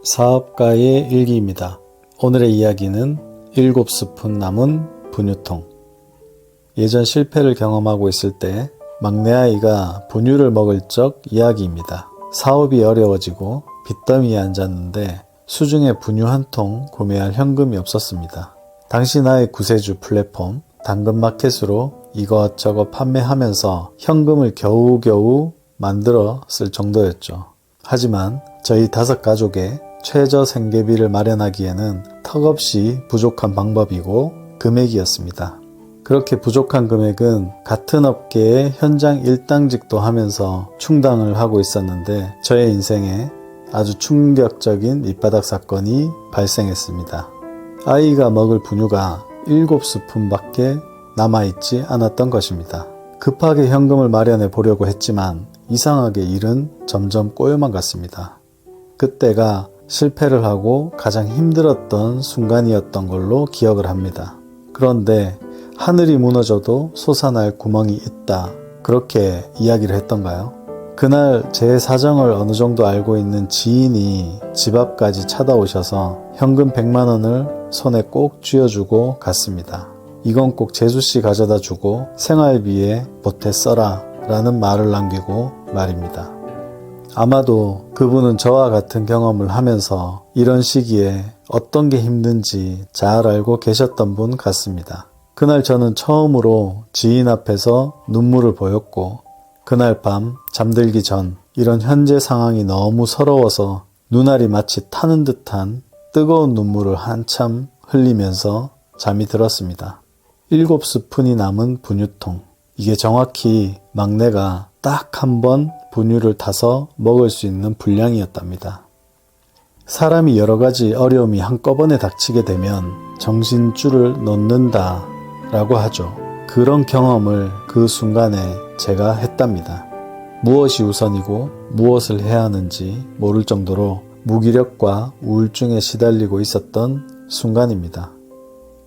사업가의 일기입니다. 오늘의 이야기는 7스푼 남은 분유통. 예전 실패를 경험하고 있을 때 막내아이가 분유를 먹을 적 이야기입니다. 사업이 어려워지고 빚더미에 앉았는데 수중에 분유 한 통 구매할 현금이 없었습니다. 당시 나의 구세주 플랫폼 당근마켓으로 이것저것 판매하면서 현금을 겨우겨우 만들어 쓸 정도였죠. 하지만 저희 5가족의 최저 생계비를 마련하기에는 턱없이 부족한 방법이고 금액이었습니다. 그렇게 부족한 금액은 같은 업계의 현장 일당직도 하면서 충당을 하고 있었는데 저의 인생에 아주 충격적인 밑바닥 사건이 발생했습니다. 아이가 먹을 분유가 7스푼밖에 남아있지 않았던 것입니다. 급하게 현금을 마련해 보려고 했지만 이상하게 일은 점점 꼬여만 갔습니다. 그때가 실패를 하고 가장 힘들었던 순간이었던 걸로 기억을 합니다. 그런데 하늘이 무너져도 솟아날 구멍이 있다, 그렇게 이야기를 했던가요? 그날 제 사정을 어느 정도 알고 있는 지인이 집 앞까지 찾아오셔서 현금 100만 원을 손에 꼭 쥐어주고 갔습니다. 이건 꼭 재수씨 가져다 주고 생활비에 보태 써라 라는 말을 남기고 말입니다. 아마도 그분은 저와 같은 경험을 하면서 이런 시기에 어떤 게 힘든지 잘 알고 계셨던 분 같습니다. 그날 저는 처음으로 지인 앞에서 눈물을 보였고 그날 밤 잠들기 전 이런 현재 상황이 너무 서러워서 눈알이 마치 타는 듯한 뜨거운 눈물을 한참 흘리면서 잠이 들었습니다. 7스푼이 남은 분유통. 이게 정확히 막내가 딱 한 번 분유를 타서 먹을 수 있는 분량이었답니다. 사람이 여러 가지 어려움이 한꺼번에 닥치게 되면 정신줄을 놓는다 라고 하죠. 그런 경험을 그 순간에 제가 했답니다. 무엇이 우선이고 무엇을 해야 하는지 모를 정도로 무기력과 우울증에 시달리고 있었던 순간입니다.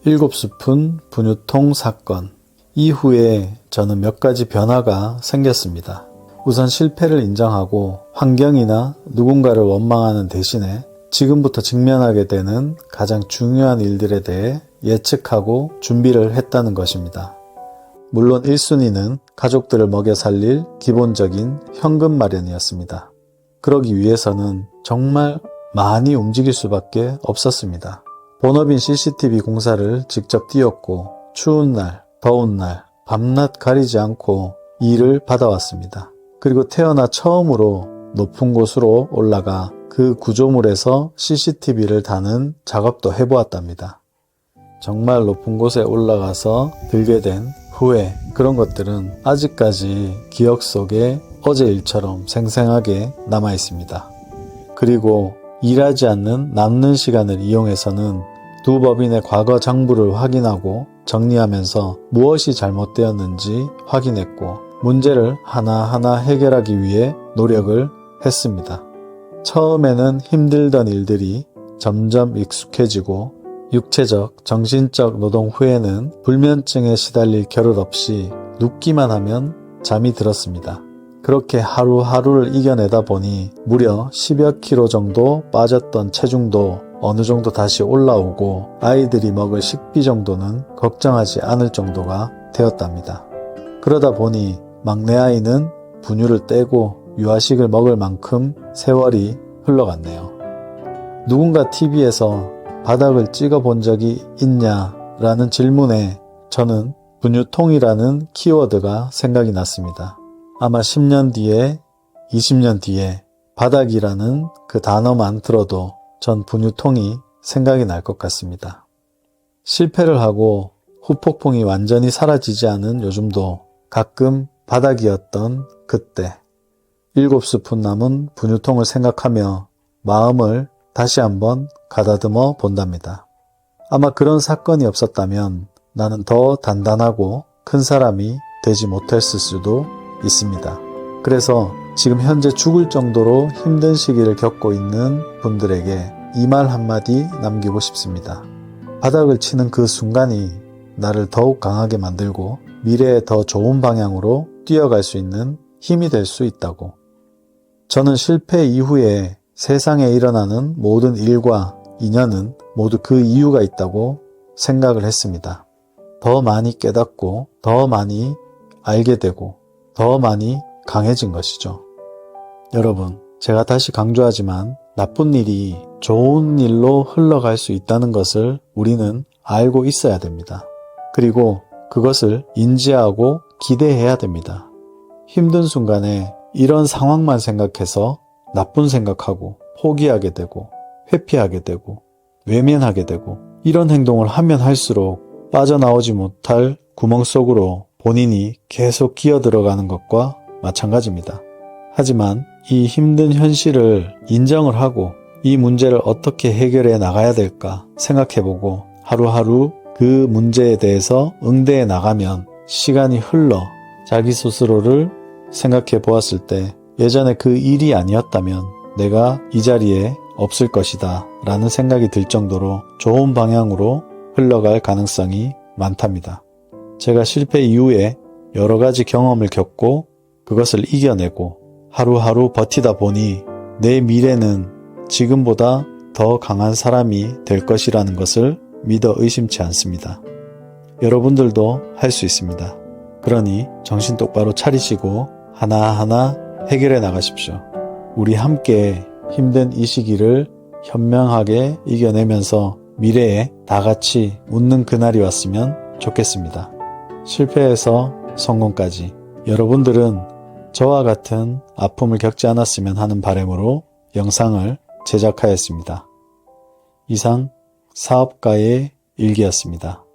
7스푼 분유통 사건. 이후에 저는 몇 가지 변화가 생겼습니다. 우선 실패를 인정하고 환경이나 누군가를 원망하는 대신에 지금부터 직면하게 되는 가장 중요한 일들에 대해 예측하고 준비를 했다는 것입니다. 물론 1순위는 가족들을 먹여 살릴 기본적인 현금 마련이었습니다. 그러기 위해서는 정말 많이 움직일 수밖에 없었습니다. 본업인 CCTV 공사를 직접 뛰었고 추운 날, 더운 날, 밤낮 가리지 않고 일을 받아왔습니다. 그리고 태어나 처음으로 높은 곳으로 올라가 그 구조물에서 CCTV를 다는 작업도 해보았답니다. 정말 높은 곳에 올라가서 들게 된 후회, 그런 것들은 아직까지 기억 속에 어제 일처럼 생생하게 남아 있습니다. 그리고 일하지 않는 남는 시간을 이용해서는 두 법인의 과거 장부를 확인하고 정리하면서 무엇이 잘못되었는지 확인했고 문제를 하나하나 해결하기 위해 노력을 했습니다. 처음에는 힘들던 일들이 점점 익숙해지고 육체적, 정신적 노동 후에는 불면증에 시달릴 겨를 없이 눕기만 하면 잠이 들었습니다. 그렇게 하루하루를 이겨내다 보니 무려 10여 킬로 정도 빠졌던 체중도 어느 정도 다시 올라오고 아이들이 먹을 식비 정도는 걱정하지 않을 정도가 되었답니다. 그러다 보니 막내 아이는 분유를 떼고 유아식을 먹을 만큼 세월이 흘러갔네요. 누군가 TV에서 바닥을 찍어 본 적이 있냐라는 질문에 저는 분유통이라는 키워드가 생각이 났습니다. 아마 10년 뒤에, 20년 뒤에 바닥이라는 그 단어만 들어도 전 분유통이 생각이 날 것 같습니다. 실패를 하고 후폭풍이 완전히 사라지지 않은 요즘도 가끔 바닥이었던 그때 7스푼 남은 분유통을 생각하며 마음을 다시 한번 가다듬어 본답니다. 아마 그런 사건이 없었다면 나는 더 단단하고 큰 사람이 되지 못했을 수도 있습니다. 그래서 지금 현재 죽을 정도로 힘든 시기를 겪고 있는 분들에게 이 말 한마디 남기고 싶습니다. 바닥을 치는 그 순간이 나를 더욱 강하게 만들고 미래에 더 좋은 방향으로 뛰어갈 수 있는 힘이 될 수 있다고. 저는 실패 이후에 세상에 일어나는 모든 일과 인연은 모두 그 이유가 있다고 생각을 했습니다. 더 많이 깨닫고 더 많이 알게 되고 더 많이 강해진 것이죠. 여러분, 제가 다시 강조하지만 나쁜 일이 좋은 일로 흘러갈 수 있다는 것을 우리는 알고 있어야 됩니다. 그리고 그것을 인지하고 기대해야 됩니다. 힘든 순간에 이런 상황만 생각해서 나쁜 생각하고 포기하게 되고 회피하게 되고 외면하게 되고 이런 행동을 하면 할수록 빠져나오지 못할 구멍 속으로 본인이 계속 기어 들어가는 것과 마찬가지입니다. 하지만 이 힘든 현실을 인정을 하고 이 문제를 어떻게 해결해 나가야 될까 생각해보고 하루하루 그 문제에 대해서 응대해 나가면 시간이 흘러 자기 스스로를 생각해 보았을 때 예전에 그 일이 아니었다면 내가 이 자리에 없을 것이다 라는 생각이 들 정도로 좋은 방향으로 흘러갈 가능성이 많답니다. 제가 실패 이후에 여러 가지 경험을 겪고 그것을 이겨내고 하루하루 버티다 보니 내 미래는 지금보다 더 강한 사람이 될 것이라는 것을 믿어 의심치 않습니다. 여러분들도 할 수 있습니다. 그러니 정신 똑바로 차리시고 하나하나 해결해 나가십시오. 우리 함께 힘든 이 시기를 현명하게 이겨내면서 미래에 다 같이 웃는 그날이 왔으면 좋겠습니다. 실패에서 성공까지 여러분들은 저와 같은 아픔을 겪지 않았으면 하는 바람으로 영상을 제작하였습니다. 이상 사업가의 일기였습니다.